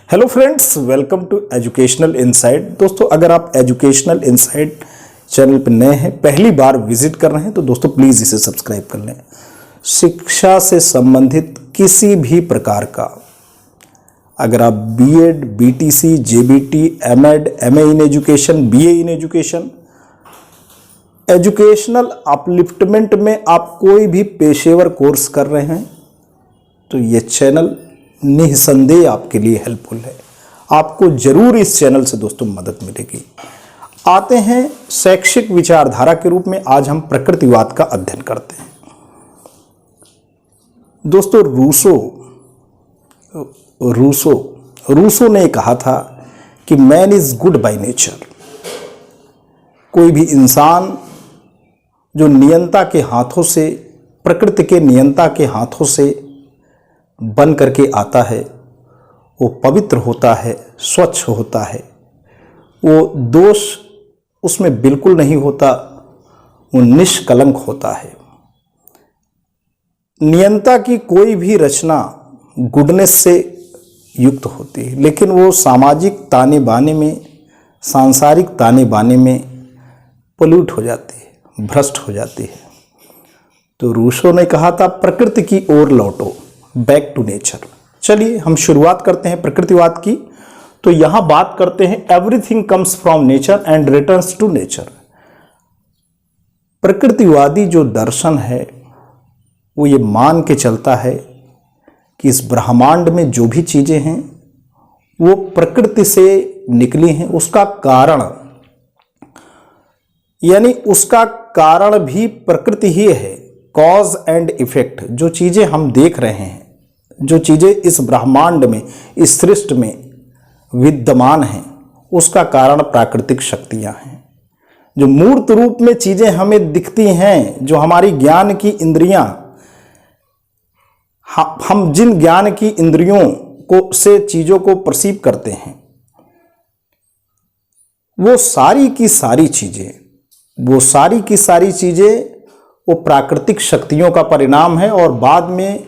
Hello friends, welcome to educational insight. दोस्तों, अगर आप एजुकेशनल इनसाइट चैनल पर नए हैं, पहली बार विजिट कर रहे हैं, तो दोस्तों प्लीज़ इसे सब्सक्राइब कर लें। शिक्षा से संबंधित किसी भी प्रकार का, अगर आप BEd, BTC, JBT, MEd, MA in education, BA in education, educational upliftment में आप कोई भी पेशेवर कोर्स कर रहे हैं, तो ये चैनल निसंदेह आपके लिए हेल्पफुल है। आपको जरूर इस चैनल से दोस्तों मदद मिलेगी। आते हैं शैक्षिक विचारधारा के रूप में, आज हम प्रकृतिवाद का अध्ययन करते हैं। दोस्तों, रूसो ने कहा था कि man is good by nature. कोई भी इंसान जो नियंता के हाथों से, प्रकृति के नियंता के हाथों से बन करके आता है, वो पवित्र होता है, स्वच्छ होता है, वो दोष उसमें बिल्कुल नहीं होता, वो निष्कलंक होता है। नियंता की कोई भी रचना गुडनेस से युक्त होती है, लेकिन वो सामाजिक ताने बाने में, सांसारिक ताने बाने में पोल्यूट हो जाती है, भ्रष्ट हो जाती है। तो रूसो ने कहा था प्रकृति की ओर लौटो, बैक टू नेचर। चलिए हम शुरुआत करते हैं प्रकृतिवाद की। तो यहां बात करते हैं everything comes from nature and returns to nature. प्रकृतिवादी जो दर्शन है वो ये मान के चलता है कि इस ब्रह्मांड में जो भी चीजें हैं वो प्रकृति से निकली हैं। उसका कारण, यानी उसका कारण भी प्रकृति ही है। कॉज एंड इफेक्ट, जो चीजें हम देख रहे हैं, जो चीजें इस ब्रह्मांड में, इस सृष्टि में विद्यमान हैं, उसका कारण प्राकृतिक शक्तियां हैं। जो मूर्त रूप में चीजें हमें दिखती हैं, जो हमारी ज्ञान की इंद्रियां, हम जिन ज्ञान की इंद्रियों को से चीजों को परसीव करते हैं, वो सारी की सारी चीजें वो प्राकृतिक शक्तियों का परिणाम है। और बाद में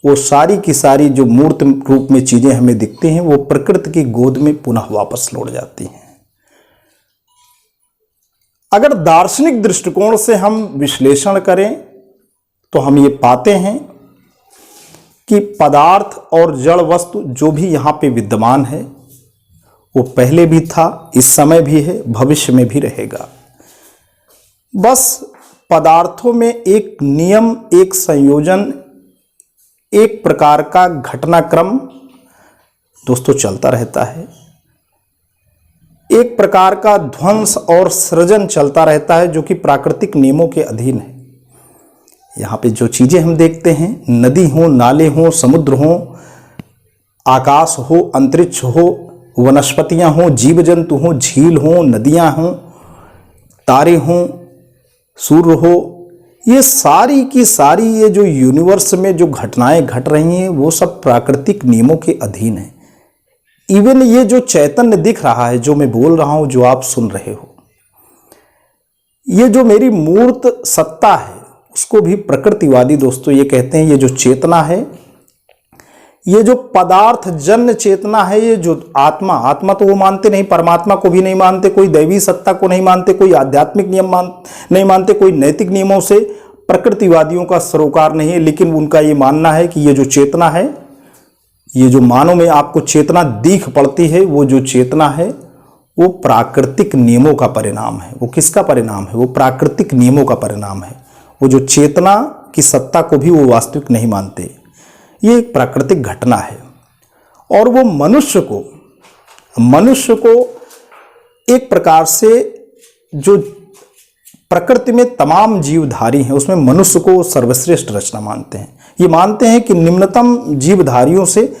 वो सारी की सारी जो मूर्त रूप में चीजें हमें दिखती हैं, वो प्रकृति की गोद में पुनः वापस लौट जाती हैं। अगर दार्शनिक दृष्टिकोण से हम विश्लेषण करें तो हम ये पाते हैं कि पदार्थ और जड़ वस्तु जो भी यहां पे विद्यमान है, वो पहले भी था, इस समय भी है, भविष्य में भी रहेगा। बस पदार्थों में एक नियम, एक संयोजन, एक प्रकार का घटनाक्रम दोस्तों चलता रहता है। एक प्रकार का ध्वंस और सृजन चलता रहता है, जो कि प्राकृतिक नियमों के अधीन है। यहाँ पे जो चीजें हम देखते हैं, नदी हो, नाले हो, समुद्र हो, आकाश हो, अंतरिक्ष हो, वनस्पतियां हो, जीव जंतु हो, झील हो, नदियां हो, तारे हो, सूर्य हो, ये सारी की सारी ये जो यूनिवर्स में जो घटनाएं घट रही हैं, वो सब प्राकृतिक नियमों के अधीन है। इवन ये जो चैतन्य दिख रहा है, जो मैं बोल रहा हूं, जो आप सुन रहे हो, ये जो मेरी मूर्त सत्ता है, उसको भी प्रकृतिवादी दोस्तों ये कहते हैं, ये जो चेतना है, ये जो पदार्थ जन्य चेतना है, ये जो आत्मा तो वो मानते नहीं, परमात्मा को भी नहीं मानते, कोई दैवी सत्ता को नहीं मानते, कोई आध्यात्मिक नियम नहीं मानते, कोई नैतिक नियमों से प्रकृतिवादियों का सरोकार नहीं है। लेकिन उनका ये मानना है कि ये जो चेतना है, ये जो मानव में आपको चेतना दिख पड़ती है, वो जो चेतना है वो प्राकृतिक नियमों का परिणाम है। वो किसका परिणाम है? वो प्राकृतिक नियमों का परिणाम है। वो जो चेतना की सत्ता को भी वो वास्तविक नहीं मानते। ये एक प्राकृतिक घटना है। और वो मनुष्य को एक प्रकार से, जो प्रकृति में तमाम जीवधारी हैं, उसमें मनुष्य को सर्वश्रेष्ठ रचना मानते हैं। ये मानते हैं कि निम्नतम जीवधारियों से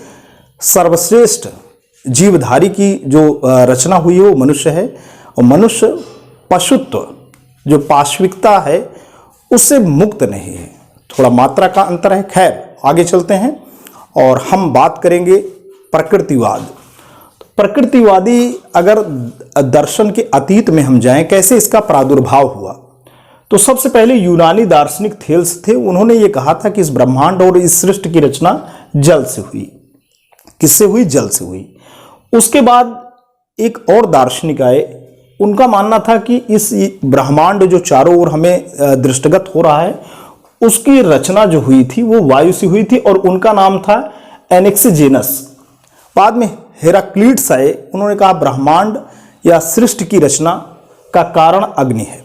सर्वश्रेष्ठ जीवधारी की जो रचना हुई है वो मनुष्य है। और मनुष्य पशुत्व, जो पाशविकता है, उससे मुक्त नहीं है। थोड़ा मात्रा का अंतर है। खैर, आगे चलते हैं और हम बात करेंगे प्रकृतिवाद। प्रकृतिवादी अगर दर्शन के अतीत में हम जाएं, कैसे इसका प्रादुर्भाव हुआ, तो सबसे पहले यूनानी दार्शनिक थेल्स थे। उन्होंने ये कहा था कि इस ब्रह्मांड और इस सृष्टि की रचना जल से हुई। किससे हुई? जल से हुई। उसके बाद एक और दार्शनिक आए, उनका मानना था कि इस ब्रह्मांड जो चारों ओर हमें दृष्टिगत हो रहा है, उसकी रचना जो हुई थी वो वायु से हुई थी, और उनका नाम था एनेक्सिजेनस। बाद में हेराक्लीट्स आए, उन्होंने कहा ब्रह्मांड या सृष्टि की रचना का कारण अग्नि है।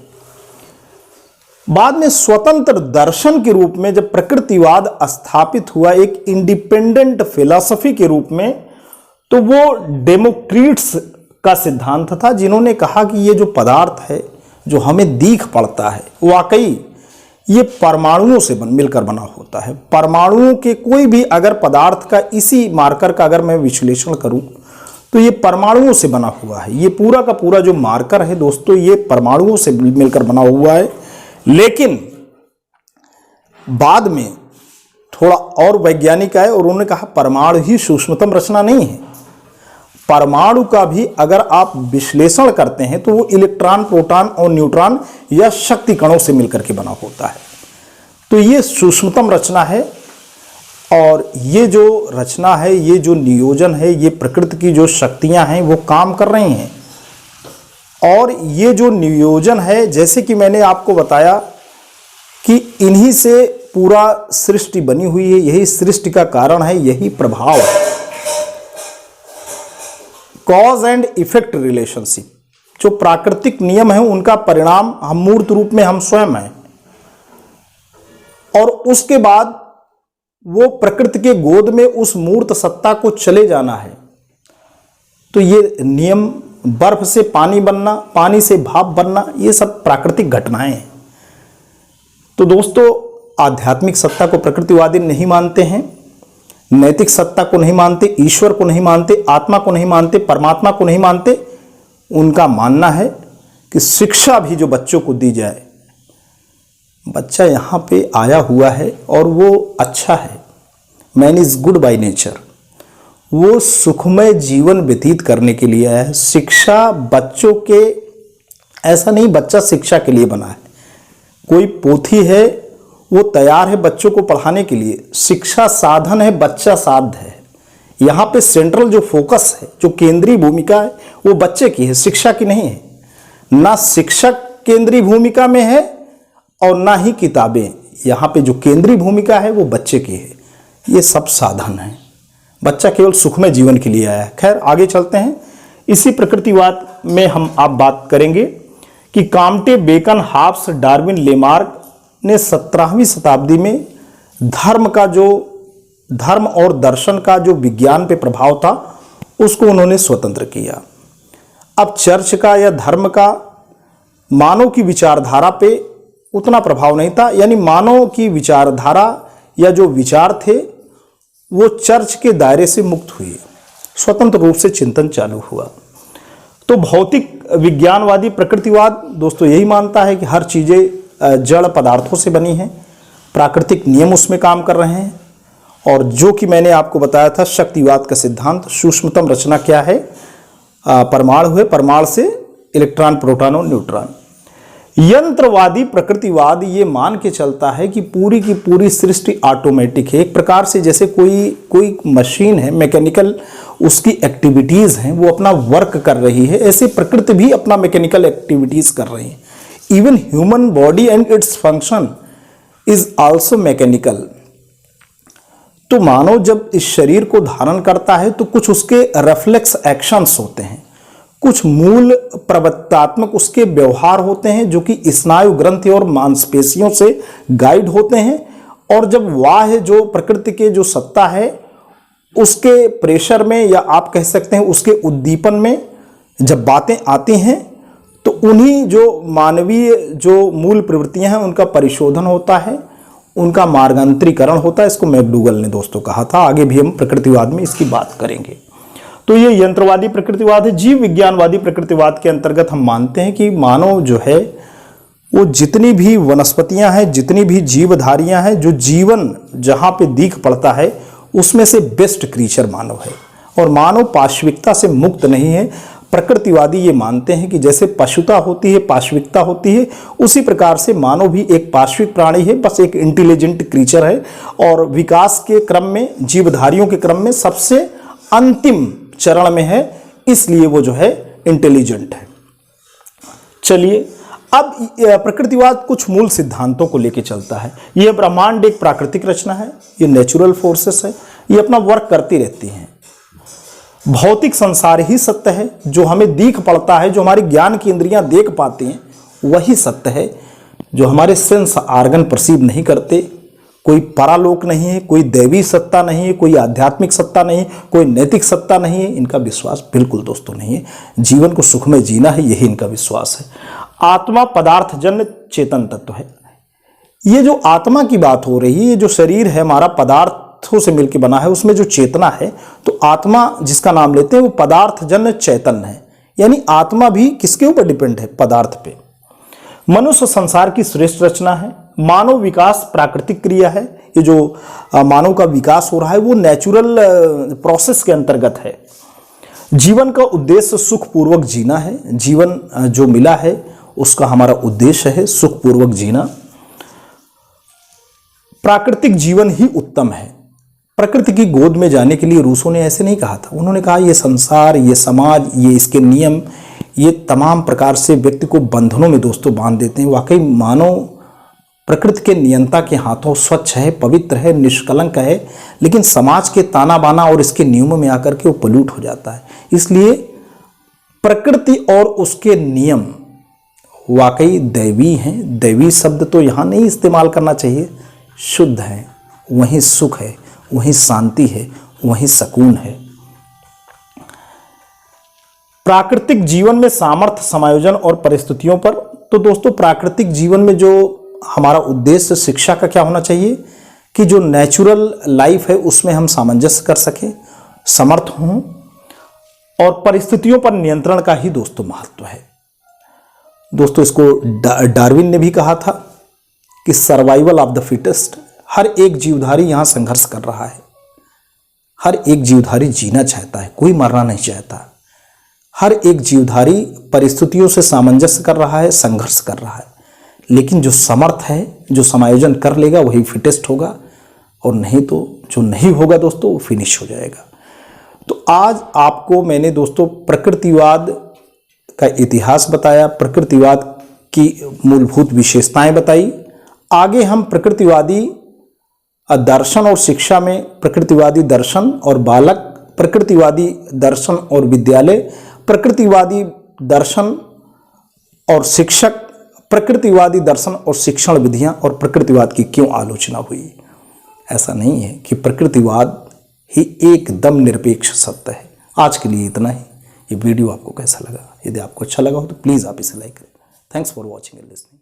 बाद में स्वतंत्र दर्शन के रूप में जब प्रकृतिवाद स्थापित हुआ एक इंडिपेंडेंट फिलॉसफी के रूप में, तो वो डेमोक्रीट्स का सिद्धांत था, जिन्होंने कहा कि ये जो पदार्थ है जो हमें दिख पड़ता है, वाकई ये परमाणुओं से मिलकर बना होता है। परमाणुओं के कोई भी अगर पदार्थ का इसी मार्कर का अगर मैं विश्लेषण करूं तो ये परमाणुओं से बना हुआ है। ये पूरा का पूरा जो मार्कर है दोस्तों, ये परमाणुओं से मिलकर बना हुआ है। लेकिन बाद में थोड़ा और वैज्ञानिक आए और उन्होंने कहा परमाणु ही सूक्ष्मतम रचना नहीं है। परमाणु का भी अगर आप विश्लेषण करते हैं तो वो इलेक्ट्रॉन, प्रोटॉन और न्यूट्रॉन या शक्ति कणों से मिलकर के बना होता है। तो ये सूक्ष्मतम रचना है, और ये जो रचना है, ये जो नियोजन है, ये प्रकृति की जो शक्तियां हैं वो काम कर रही हैं। और ये जो नियोजन है, जैसे कि मैंने आपको बताया कि इन्हीं से पूरा सृष्टि बनी हुई है, यही सृष्टि का कारण है, यही प्रभाव है। कॉज एंड इफेक्ट रिलेशनशिप, जो प्राकृतिक नियम है उनका परिणाम हम मूर्त रूप में हम स्वयं हैं, और उसके बाद वो प्रकृति के गोद में उस मूर्त सत्ता को चले जाना है। तो ये नियम, बर्फ से पानी बनना, पानी से भाप बनना, ये सब प्राकृतिक घटनाएं हैं। तो दोस्तों, आध्यात्मिक सत्ता को प्रकृतिवादी नहीं मानते हैं, नैतिक सत्ता को नहीं मानते, ईश्वर को नहीं मानते, आत्मा को नहीं मानते, परमात्मा को नहीं मानते। उनका मानना है कि शिक्षा भी जो बच्चों को दी जाए, बच्चा यहाँ पे आया हुआ है और वो अच्छा है, man is good by nature, वो सुखमय जीवन व्यतीत करने के लिए आया है। शिक्षा बच्चों के, ऐसा नहीं बच्चा शिक्षा के लिए बना है, कोई पोथी है वो तैयार है बच्चों को पढ़ाने के लिए। शिक्षा साधन है, बच्चा साध्य है। यहाँ पे सेंट्रल जो फोकस है, जो केंद्रीय भूमिका है, वो बच्चे की है, शिक्षा की नहीं है। ना शिक्षक केंद्रीय भूमिका में है और ना ही किताबें। यहाँ पे जो केंद्रीय भूमिका है वो बच्चे की है। ये सब साधन है, बच्चा केवल सुखमय जीवन के लिए आया है। खैर, आगे चलते हैं। इसी प्रकृतिवाद में हम आप बात करेंगे कि Comte, Bacon, Hobbes, Darwin, Lamarck ने 17वीं शताब्दी में धर्म और दर्शन का जो विज्ञान पे प्रभाव था उसको उन्होंने स्वतंत्र किया। अब चर्च का या धर्म का मानव की विचारधारा पे उतना प्रभाव नहीं था, यानी मानव की विचारधारा या जो विचार थे वो चर्च के दायरे से मुक्त हुए, स्वतंत्र रूप से चिंतन चालू हुआ। तो भौतिक विज्ञानवादी प्रकृतिवाद दोस्तों यही मानता है कि हर चीज़ें जड़ पदार्थों से बनी हैं, प्राकृतिक नियम उसमें काम कर रहे हैं, और जो कि मैंने आपको बताया था शक्तिवाद का सिद्धांत, सूक्ष्मतम रचना क्या है, परमाणु है, परमाणु से इलेक्ट्रॉन, प्रोटॉन और न्यूट्रॉन। यंत्रवादी प्रकृतिवाद ये मान के चलता है कि पूरी की पूरी सृष्टि ऑटोमेटिक है, एक प्रकार से जैसे कोई मशीन है, मैकेनिकल उसकी एक्टिविटीज़ हैं, वो अपना वर्क कर रही है, ऐसे प्रकृति भी अपना मैकेनिकल एक्टिविटीज़ कर रही है। Even human body and its function is also mechanical. तो मानव जब इस शरीर को धारण करता है तो कुछ उसके रिफ्लेक्स एक्शंस होते हैं, कुछ मूल प्रवृत्तात्मक उसके व्यवहार होते हैं जो कि स्नायु ग्रंथि और मांसपेशियों से गाइड होते हैं, और जब वाह जो प्रकृति के जो सत्ता है उसके प्रेशर में, या आप कह सकते हैं उसके उद्दीपन में जब बातें आती हैं तो उन्हीं जो मानवीय जो मूल प्रवृत्तियां हैं उनका परिशोधन होता है, उनका मार्गांतरीकरण होता है। इसको मैकडूगल ने दोस्तों कहा था। आगे भी हम प्रकृतिवाद में इसकी बात करेंगे। तो ये यंत्रवादी प्रकृतिवाद है। जीव विज्ञानवादी प्रकृतिवाद के अंतर्गत हम मानते हैं कि मानव जो है वो जितनी भी वनस्पतियां हैं, जितनी भी जीवधारियां हैं, जो जीवन जहां पे दिख पड़ता है उसमें से बेस्ट क्रीचर मानव है, और मानव पाशविकता से मुक्त नहीं है। प्रकृतिवादी ये मानते हैं कि जैसे पशुता होती है, पाशविकता होती है, उसी प्रकार से मानव भी एक पाशविक प्राणी है, बस एक इंटेलिजेंट क्रीचर है, और विकास के क्रम में, जीवधारियों के क्रम में सबसे अंतिम चरण में है, इसलिए वो जो है इंटेलिजेंट है। चलिए, अब प्रकृतिवाद कुछ मूल सिद्धांतों को लेकर चलता है। यह ब्रह्मांड एक प्राकृतिक रचना है, ये नेचुरल फोर्सेस है, ये अपना वर्क करती रहती हैं। भौतिक संसार ही सत्य है, जो हमें दिख पड़ता है, जो हमारी ज्ञान की इंद्रियां देख पाती हैं, वही सत्य है। जो हमारे सेंस आर्गन परसीव नहीं करते, कोई परालोक नहीं है, कोई दैवी सत्ता नहीं है, कोई आध्यात्मिक सत्ता नहीं है, कोई नैतिक सत्ता नहीं है, इनका विश्वास बिल्कुल दोस्तों नहीं है। जीवन को सुख में जीना है, यही इनका विश्वास है। आत्मा पदार्थजन्य चेतन तत्व है। ये जो आत्मा की बात हो रही है, ये जो शरीर है हमारा पदार्थों से मिलकर बना है, उसमें जो चेतना है, तो आत्मा जिसका नाम लेते हैं वो पदार्थजन्य चैतन्य है। यानी आत्मा भी किसके ऊपर डिपेंड है? पदार्थ पे। मनुष्य संसार की श्रेष्ठ रचना है। मानव विकास प्राकृतिक क्रिया है। ये जो मानव का विकास हो रहा है वो नेचुरल प्रोसेस के अंतर्गत है। जीवन का उद्देश्य सुखपूर्वक जीना है। जीवन जो मिला है उसका हमारा उद्देश्य है सुखपूर्वक जीना। प्राकृतिक जीवन ही उत्तम है। प्रकृति की गोद में जाने के लिए रूसों ने ऐसे नहीं कहा था। उन्होंने कहा ये संसार, ये समाज, ये इसके नियम, ये तमाम प्रकार से व्यक्ति को बंधनों में दोस्तों बांध देते हैं। वाकई मानव प्रकृति के नियंता के हाथों स्वच्छ है, पवित्र है, निष्कलंक है, लेकिन समाज के ताना बाना और इसके नियमों में आकर के वो पल्यूट हो जाता है। इसलिए प्रकृति और उसके नियम वाकई दैवी हैं। दैवी शब्द तो यहाँ नहीं इस्तेमाल करना चाहिए। शुद्ध है, वहीं सुख है, वहीं शांति है, वहीं सुकून है। प्राकृतिक जीवन में सामर्थ्य, समायोजन और परिस्थितियों पर, तो दोस्तों प्राकृतिक जीवन में जो हमारा उद्देश्य शिक्षा का क्या होना चाहिए कि जो नेचुरल लाइफ है उसमें हम सामंजस्य कर सकें, समर्थ हों, और परिस्थितियों पर नियंत्रण का ही दोस्तों महत्व है। दोस्तों इसको डार्विन ने भी कहा था कि सर्वाइवल ऑफ द फिटेस्ट। हर एक जीवधारी यहां संघर्ष कर रहा है। हर एक जीवधारी जीना चाहता है, कोई मरना नहीं चाहता। हर एक जीवधारी परिस्थितियों से सामंजस्य कर रहा है, संघर्ष कर रहा है। लेकिन जो समर्थ है, जो समायोजन कर लेगा, वही फिटेस्ट होगा, और नहीं तो जो नहीं होगा दोस्तों वो फिनिश हो जाएगा। तो आज आपको मैंने दोस्तों प्रकृतिवाद का इतिहास बताया, प्रकृतिवाद की मूलभूत विशेषताएं बताई। आगे हम प्रकृतिवादी दर्शन और शिक्षा में प्रकृतिवादी दर्शन और बालक, प्रकृतिवादी दर्शन और विद्यालय, प्रकृतिवादी दर्शन और शिक्षक, प्रकृतिवादी दर्शन और शिक्षण विधियां, और प्रकृतिवाद की क्यों आलोचना हुई। ऐसा नहीं है कि प्रकृतिवाद ही एकदम निरपेक्ष सत्य है। आज के लिए इतना ही। ये वीडियो आपको कैसा लगा? यदि आपको अच्छा लगा हो तो प्लीज़ आप इसे लाइक करें। Thanks for watching and listening.